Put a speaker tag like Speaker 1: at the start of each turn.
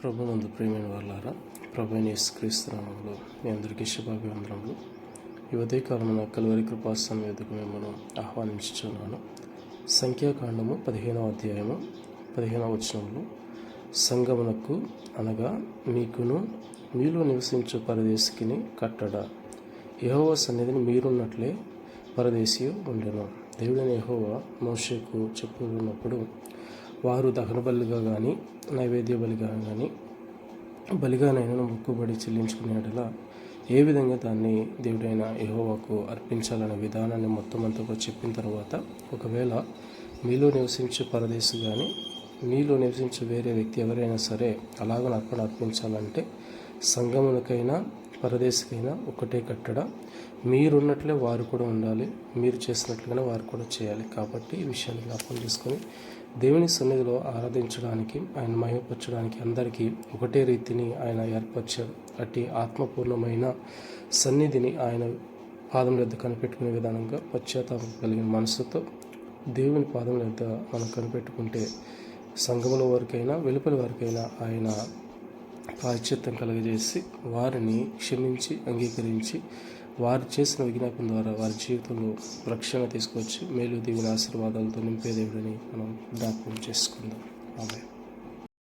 Speaker 1: ప్రభునందు ప్రియమైన వాళ్ళారా, ప్రభువైన యేసుక్రీస్తు నామములో మీ అందరికీ శుభాభివందనములు. ఈ ఉదయకాలమున కలువరి కృపాసనం ఎదుగు మిమ్మల్ని ఆహ్వానించుచున్నాను. సంఖ్యాకాండము 15వ అధ్యాయము 15వ వచనములో, సంగమునకు అనగా మీకును మీలో నివసించు పరదేశికిని కట్టడ, యెహోవా సన్నిధిని మీరున్నట్లే పరదేశి ఉండెను. దేవుడైన యెహోవా మోషేకు చెప్పుకున్నప్పుడు, వారు దహన బలిగా కానీ నైవేద్య బలిగా కానీ బలిగానైనా మొక్కుబడి చెల్లించుకునేలా ఏ విధంగా దాన్ని దేవుడైన యెహోవాకు అర్పించాలనే విధానాన్ని మొత్తం అంతా చెప్పిన తర్వాత, ఒకవేళ మీలో నివసించే పరదేశి కానీ మీలో నివసించే వేరే వ్యక్తి ఎవరైనా సరే అలాగ అర్పించాలంటే సంగమునకైనా పరదేశికైనా ఒకటే కట్టడ, మీరున్నట్లే వారు కూడా ఉండాలి, మీరు చేసినట్లుగానే వారు కూడా చేయాలి. కాబట్టి ఈ విషయాన్ని జ్ఞాపకం చేసుకొని దేవుని సన్నిధిలో ఆరాధించడానికి, ఆయన మహిమపరచడానికి అందరికీ ఒకటే రీతిని ఆయన ఏర్పరిచారు. అట్టి ఆత్మపూర్ణమైన సన్నిధిని ఆయన పాదం వద్ద కనిపెట్టుకునే విధానంగా పశ్చాత్తాపం కలిగిన మనసుతో దేవుని పాదం వద్ద మనం కనిపెట్టుకుంటే సంఘముల వారికైనా వెలుపలి వారికైనా ఆయన ప్రాయశ్చిత్తం కలుగజేసి వారిని క్షమించి అంగీకరించి వారు చేసిన విజ్ఞాపన ద్వారా వారి జీవితంలో రక్షణ తీసుకొచ్చి మేలు దీవెన ఆశీర్వాదాలతో నింపే దేవుడిని మనం జ్ఞాపకం చేసుకుందాం. ఆమేన్.